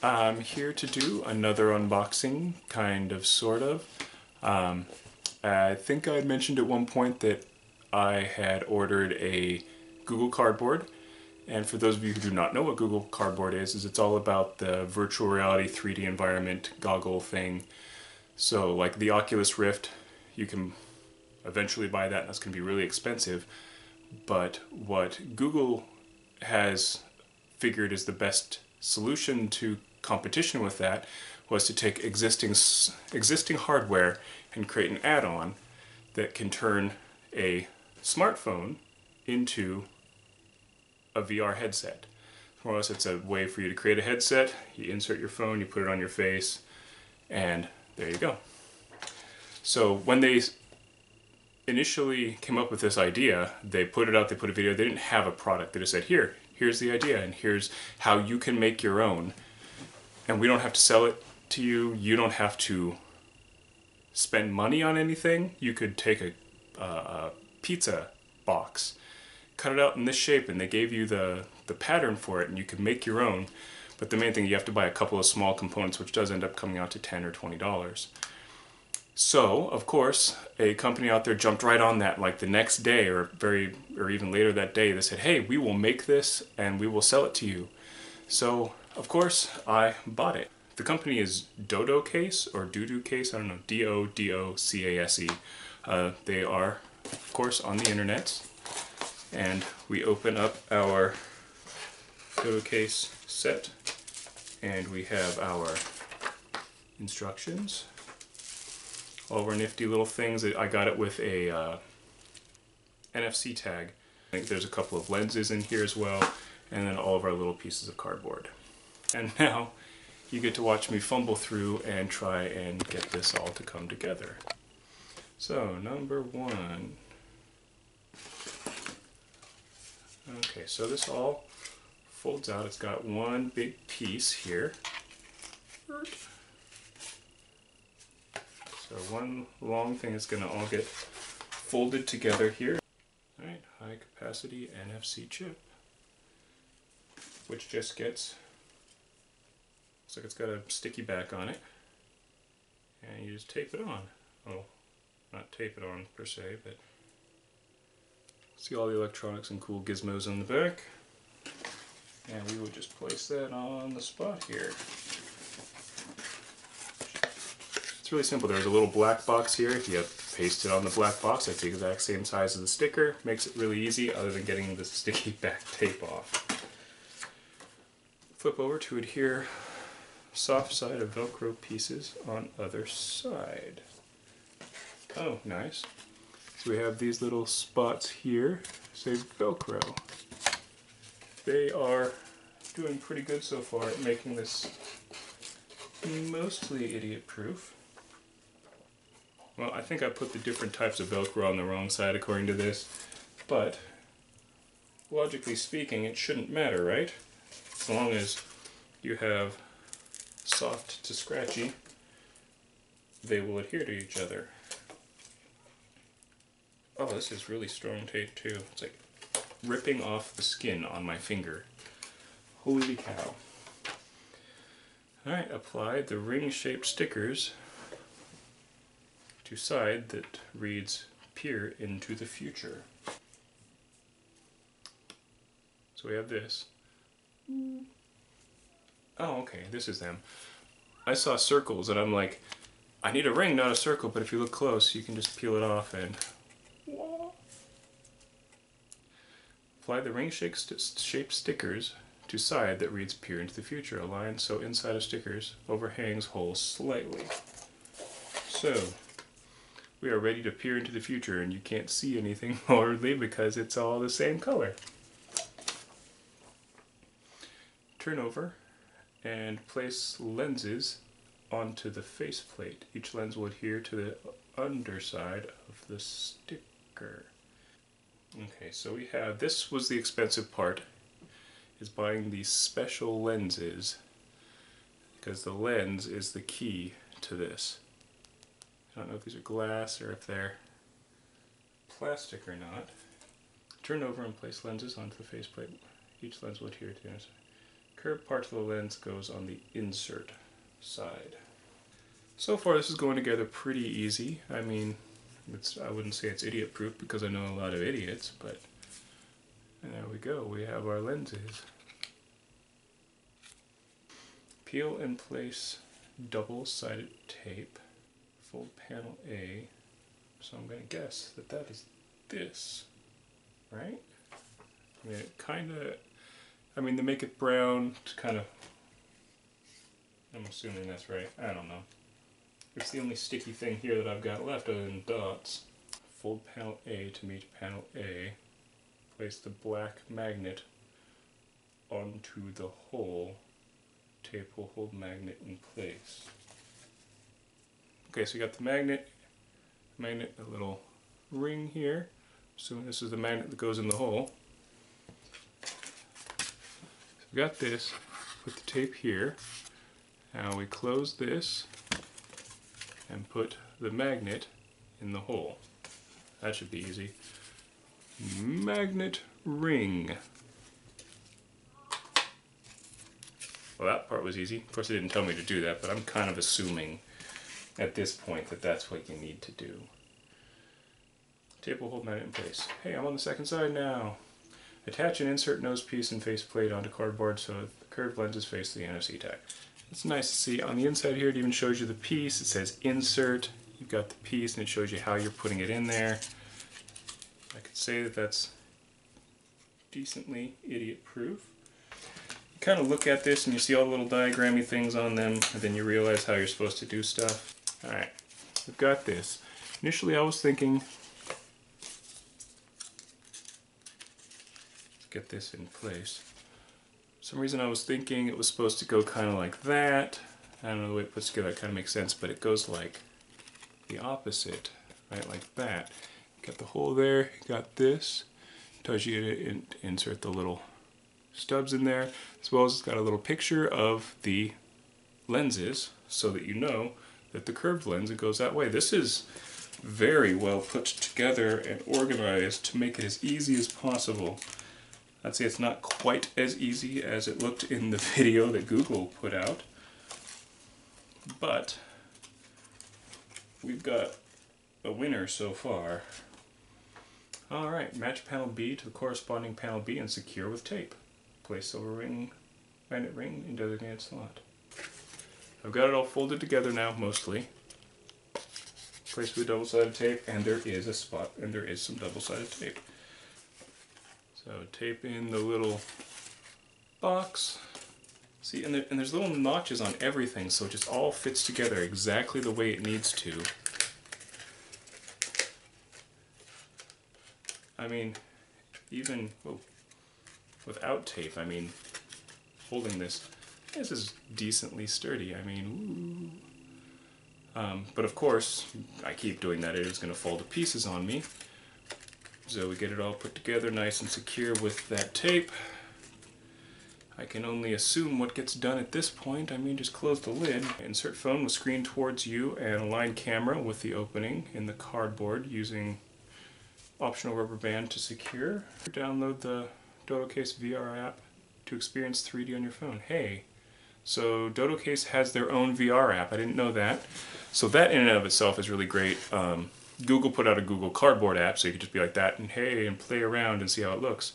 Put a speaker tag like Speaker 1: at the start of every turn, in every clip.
Speaker 1: I'm here to do another unboxing, kind of, sort of. I think I mentioned at one point that I had ordered a Google Cardboard. And for those of you who do not know what Google Cardboard is it's all about the virtual reality 3D environment goggle thing. So like the Oculus Rift, you can eventually buy that and that's going to be really expensive. But what Google has figured is the best solution to competition with that was to take existing hardware and create an add-on that can turn a smartphone into a VR headset. For us, it's a way for you to create a headset. You insert your phone, you put it on your face, and there you go. So when they initially came up with this idea, they put it out, they put a video, they didn't have a product. They just said, here's the idea, and here's how you can make your own. And we don't have to sell it to you. You don't have to spend money on anything. You could take a pizza box, cut it out in this shape, and they gave you the pattern for it, and you could make your own. But the main thing, you have to buy a couple of small components, which does end up coming out to $10 or $20. So, of course, a company out there jumped right on that, like the next day or even later that day. They said, hey, we will make this and we will sell it to you. So, of course, I bought it. The company is DODOCase or DODOCase, I don't know, D-O-D-O-C-A-S-E. They are, of course, on the internet. And we open up our DODOCase set and we have our instructions. All of our nifty little things. I got it with a NFC tag. I think there's a couple of lenses in here as well, and then all of our little pieces of cardboard. And now you get to watch me fumble through and try and get this all to come together. So, number one. Okay, so this all folds out. It's got one big piece here. So one long thing is going to all get folded together here. Alright, high capacity NFC chip, which just gets, looks like it's got a sticky back on it, and you just tape it on. Oh, not tape it on per se, but see all the electronics and cool gizmos on the back. And we will just place that on the spot here. It's really simple. There's a little black box here. You paste it on the black box. That's the exact same size as the sticker. Makes it really easy other than getting the sticky back tape off. Flip over to adhere soft side of Velcro pieces on other side. Oh, nice. So we have these little spots here, say Velcro. They are doing pretty good so far at making this mostly idiot-proof. Well, I think I put the different types of Velcro on the wrong side according to this, but logically speaking, it shouldn't matter, right? As long as you have soft to scratchy, they will adhere to each other. Oh, this is really strong tape too. It's like ripping off the skin on my finger. Holy cow. Alright, apply the ring-shaped stickers to side that reads peer into the future. So we have this. Oh, okay, this is them. I saw circles and I'm like, I need a ring, not a circle, but if you look close, you can just peel it off and apply the ring-shaped stickers to side that reads peer into the future. Align so inside of stickers overhangs holes slightly. So, we are ready to peer into the future, and you can't see anything horribly because it's all the same color. Turn over and place lenses onto the faceplate. Each lens will adhere to the underside of the sticker. Okay, so we have, this was the expensive part, is buying these special lenses, because the lens is the key to this. I don't know if these are glass or if they're plastic or not. Turn over and place lenses onto the faceplate. Each lens will adhere to it. curved part of the lens goes on the insert side. So far this is going together pretty easy. I mean, I wouldn't say it's idiot proof because I know a lot of idiots, but there we go, we have our lenses. Peel and place double-sided tape, fold panel A, so I'm going to guess that that is this, right? I mean, it kind of, they make it brown to kind of, I'm assuming that's right, I don't know. It's the only sticky thing here that I've got left other than dots. Fold panel A to meet panel A. Place the black magnet onto the hole. Tape will hold magnet in place. Okay, so you got the magnet, a little ring here. So this is the magnet that goes in the hole. So we got this, put the tape here. Now we close this and put the magnet in the hole. That should be easy. Magnet ring. Well, that part was easy. Of course, it didn't tell me to do that, but I'm kind of assuming at this point that that's what you need to do. Tape will hold magnet in place. Hey, I'm on the second side now. Attach and insert nose piece and faceplate onto cardboard so the curved lenses face the NFC tag. It's nice to see. On the inside here, it even shows you the piece. It says insert. You've got the piece and it shows you how you're putting it in there. I could say that that's decently idiot proof. You kind of look at this and you see all the little diagrammy things on them, and then you realize how you're supposed to do stuff. Alright, we've got this. Initially I was thinking, let's get this in place. For some reason I was thinking it was supposed to go kind of like that. I don't know, the way it puts together it kind of makes sense, but it goes like the opposite, right, like that. Got the hole there, you got this. Tells you to insert the little stubs in there, as well as it's got a little picture of the lenses so that you know that the curved lens, it goes that way. This is very well put together and organized to make it as easy as possible. I'd say it's not quite as easy as it looked in the video that Google put out, but we've got a winner so far. Alright, match panel B to the corresponding panel B and secure with tape. Place silver ring, magnet ring in designated slot. I've got it all folded together now, mostly. Place with double-sided tape, and there is a spot, and there is some double-sided tape. So tape in the little box. See, and there's little notches on everything, so it just all fits together exactly the way it needs to. I mean, even without tape, I mean, holding this is decently sturdy. I mean, but of course, I keep doing that. It is going to fall to pieces on me. So we get it all put together nice and secure with that tape. I can only assume what gets done at this point. I mean, just close the lid. Insert phone with screen towards you and align camera with the opening in the cardboard using optional rubber band to secure. Download the DODOCase VR app to experience 3D on your phone. Hey, so DODOCase has their own VR app. I didn't know that. So that in and of itself is really great. Google put out a Google Cardboard app, so you could just be like that and hey, and play around and see how it looks.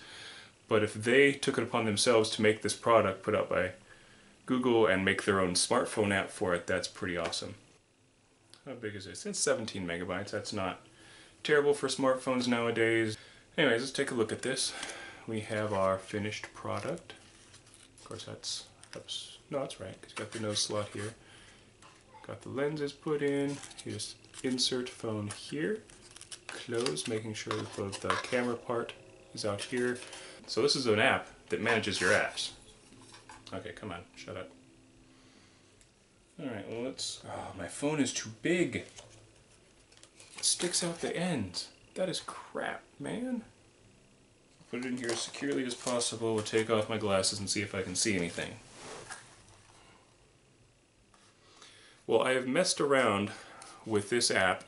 Speaker 1: But if they took it upon themselves to make this product put out by Google and make their own smartphone app for it, that's pretty awesome. How big is this? It's 17 megabytes. That's not terrible for smartphones nowadays. Anyways, let's take a look at this. We have our finished product. Of course, that's no, that's right, because you got the nose slot here. Got the lenses put in. You just insert phone here, close, making sure that the camera part is out here. So this is an app that manages your apps. Okay, come on, shut up. Alright, well let's... Oh, my phone is too big. It sticks out the ends. That is crap, man. Put it in here as securely as possible. We'll take off my glasses and see if I can see anything. Well, I have messed around with this app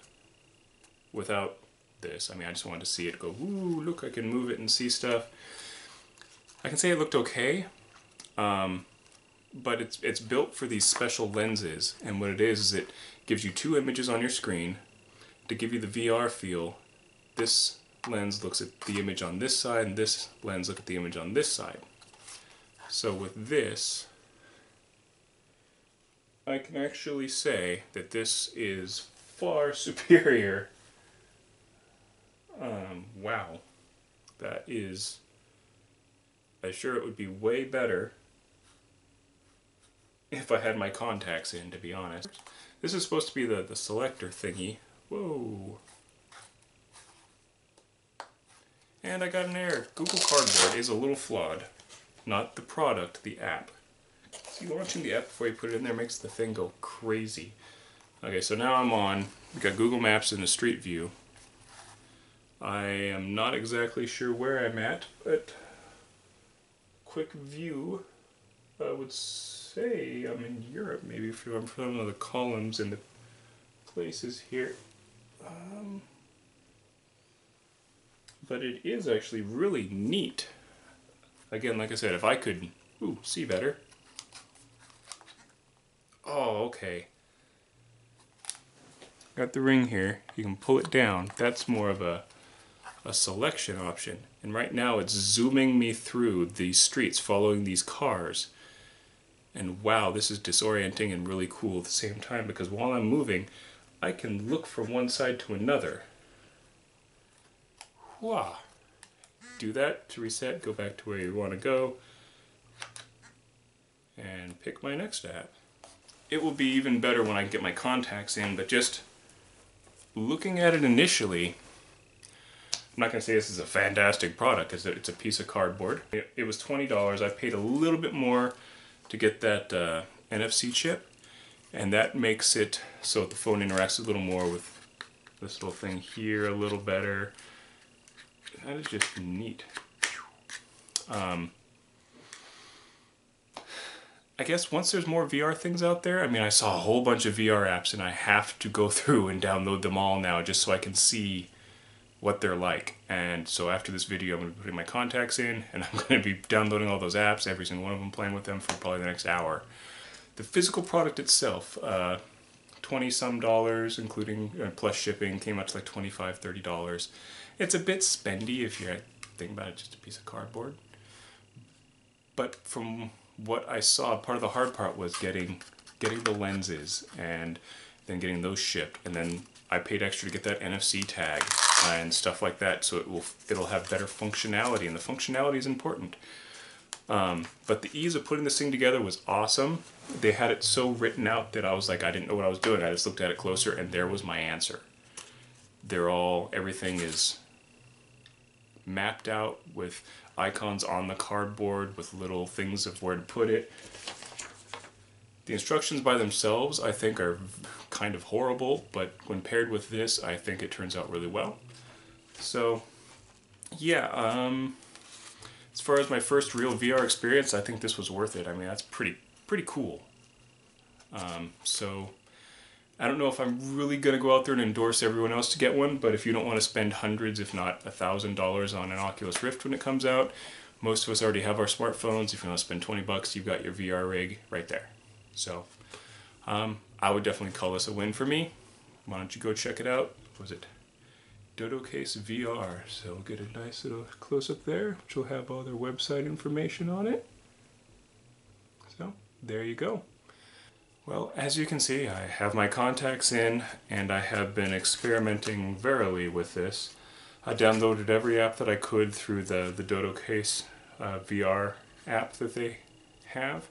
Speaker 1: without this. I mean, I just wanted to see it go, look, I can move it and see stuff. I can say it looked okay. but it's built for these special lenses, and what it is it gives you two images on your screen to give you the VR feel. This lens looks at the image on this side, and this lens looks at the image on this side. So with this, I can actually say that this is far superior. Wow. That is... I'm sure it would be way better if I had my contacts in, to be honest. This is supposed to be the selector thingy. Whoa. And I got an error. Google Cardboard is a little flawed. Not the product, the app. See, launching the app before you put it in there makes the thing go crazy. Okay, so now I'm on. We got Google Maps in the Street View. I am not exactly sure where I'm at, but quick view, I would say I'm in Europe, maybe if I'm from one of the columns in the places here. But it is actually really neat. Again, like I said, if I could see better. Oh, okay. Got the ring here. You can pull it down. That's more of a selection option. And right now it's zooming me through these streets, following these cars. And wow, this is disorienting and really cool at the same time, because while I'm moving, I can look from one side to another. Wow. Do that to reset, go back to where you want to go, and pick my next app. It will be even better when I get my contacts in, but just looking at it initially, I'm not going to say this is a fantastic product, because it's a piece of cardboard. It was $20. I paid a little bit more to get that NFC chip, and that makes it so the phone interacts a little more with this little thing here a little better. That is just neat. I guess once there's more VR things out there, I mean, I saw a whole bunch of VR apps and I have to go through and download them all now just so I can see what they're like. And so after this video, I'm going to be putting my contacts in and I'm going to be downloading all those apps, every single one of them, playing with them for probably the next hour. The physical product itself, 20-some dollars, including plus shipping, came out to like $25, $30. It's a bit spendy if you're thinking about it, just a piece of cardboard. But from what I saw, part of the hard part was getting the lenses and then getting those shipped, and then I paid extra to get that NFC tag and stuff like that, so it'll have better functionality, and the functionality is important. But the ease of putting this thing together was awesome. They had it so written out that I was like, I didn't know what I was doing. I just looked at it closer, and there was my answer. Everything is mapped out with icons on the cardboard with little things of where to put it. The instructions by themselves, I think, are kind of horrible, but when paired with this, I think it turns out really well. So, yeah, as far as my first real VR experience, I think this was worth it. I mean, that's pretty cool. So, I don't know if I'm really going to go out there and endorse everyone else to get one, but if you don't want to spend hundreds, if not $1,000 on an Oculus Rift when it comes out, most of us already have our smartphones. If you want to spend 20 bucks, you've got your VR rig right there. So, I would definitely call this a win for me. Why don't you go check it out? What was it? DODOCase VR. So we'll get a nice little close-up there, which will have all their website information on it. So, there you go. Well, as you can see, I have my contacts in, and I have been experimenting verily with this. I downloaded every app that I could through the DODOCase VR app that they have.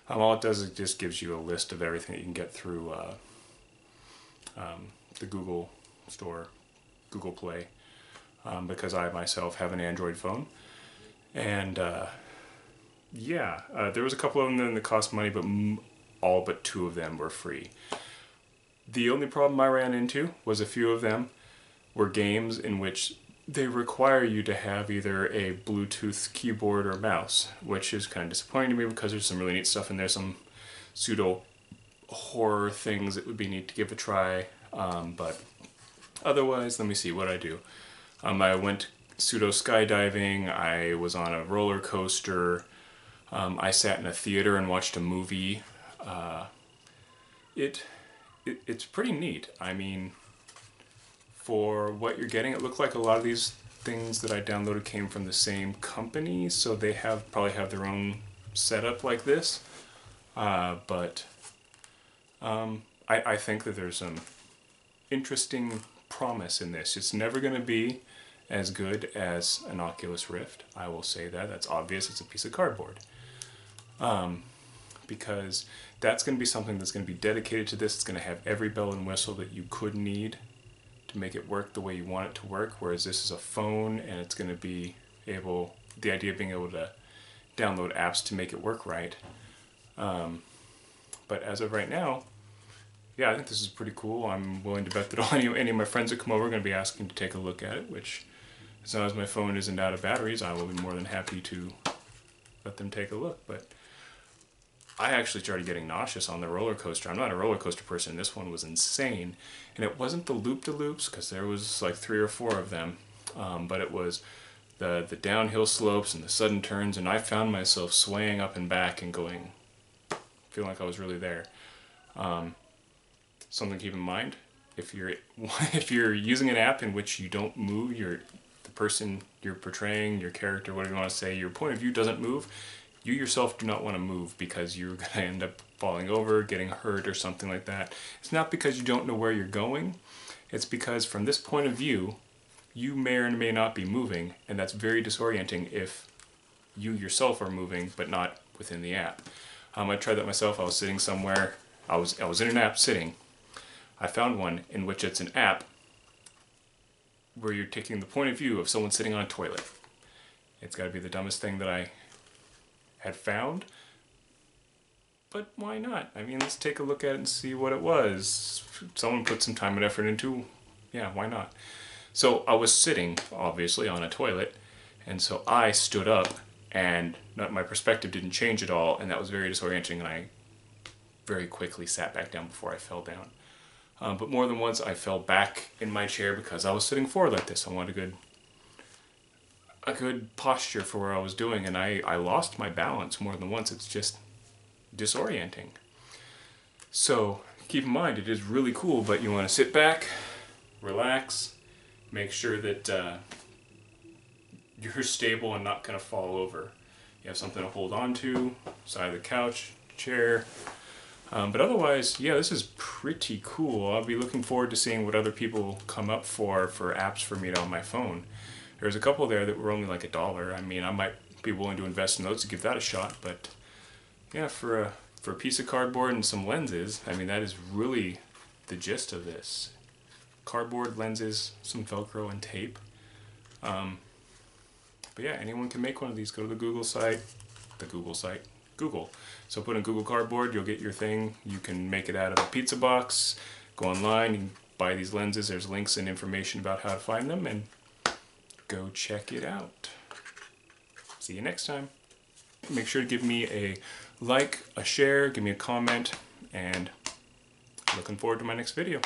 Speaker 1: All it does is it just gives you a list of everything that you can get through the Google Store, Google Play, because I myself have an Android phone. And yeah, there was a couple of them that cost money, but all but 2 of them were free. The only problem I ran into was a few of them were games in which they require you to have either a Bluetooth keyboard or mouse, which is kind of disappointing to me because there's some really neat stuff in there, some pseudo horror things that would be neat to give a try. But otherwise, let me see what I do. I went pseudo skydiving, I was on a roller coaster, I sat in a theater and watched a movie. It's pretty neat. I mean, for what you're getting, it looked like a lot of these things that I downloaded came from the same company, so they probably have their own setup like this. But I think that there's some interesting promise in this. It's never going to be as good as an Oculus Rift. I will say that. That's obvious. It's a piece of cardboard. Because that's going to be something that's going to be dedicated to this. It's going to have every bell and whistle that you could need to make it work the way you want it to work, whereas this is a phone and it's going to be able, the idea of being able to download apps to make it work right. But as of right now, yeah, I think this is pretty cool. I'm willing to bet that any of my friends that come over are going to be asking to take a look at it, which, as long as my phone isn't out of batteries, I will be more than happy to let them take a look. But I actually started getting nauseous on the roller coaster. I'm not a roller coaster person. This one was insane. And it wasn't the loop-de-loops, because there was like 3 or 4 of them, but it was the downhill slopes and the sudden turns, and I found myself swaying up and back and feeling like I was really there. Something to keep in mind, if you're using an app in which you don't move, the person you're portraying, your character, whatever you want to say, your point of view doesn't move, you yourself do not want to move, because you're going to end up falling over, getting hurt, or something like that. It's not because you don't know where you're going. It's because from this point of view, you may or may not be moving, and that's very disorienting if you yourself are moving, but not within the app. I tried that myself. I was sitting somewhere. I was in an app sitting. I found one in which it's an app where you're taking the point of view of someone sitting on a toilet. It's got to be the dumbest thing that I had found, but why not? I mean, let's take a look at it and see what it was. Someone put some time and effort into, yeah, why not? So I was sitting, obviously, on a toilet, and so I stood up, and my perspective didn't change at all, and that was very disorienting, and I very quickly sat back down before I fell down. But more than once, I fell back in my chair because I was sitting forward like this. I wanted a good posture for where I was doing, and I lost my balance more than once. It's just disorienting. So keep in mind, it is really cool, but you want to sit back, relax, make sure that you're stable and not going to fall over. You have something to hold on to, side of the couch, chair. But otherwise, yeah, this is pretty cool. I'll be looking forward to seeing what other people come up for apps for me on my phone. There's a couple there that were only like $1. I mean, I might be willing to invest in those to give that a shot, but yeah, for a piece of cardboard and some lenses, I mean, that is really the gist of this. Cardboard, lenses, some Velcro and tape. But yeah, anyone can make one of these. Go to the Google site. Google. So put in Google Cardboard, you'll get your thing. You can make it out of a pizza box. Go online, you can buy these lenses. There's links and information about how to find them, and go check it out. See you next time. Make sure to give me a like, a share, give me a comment, and looking forward to my next video.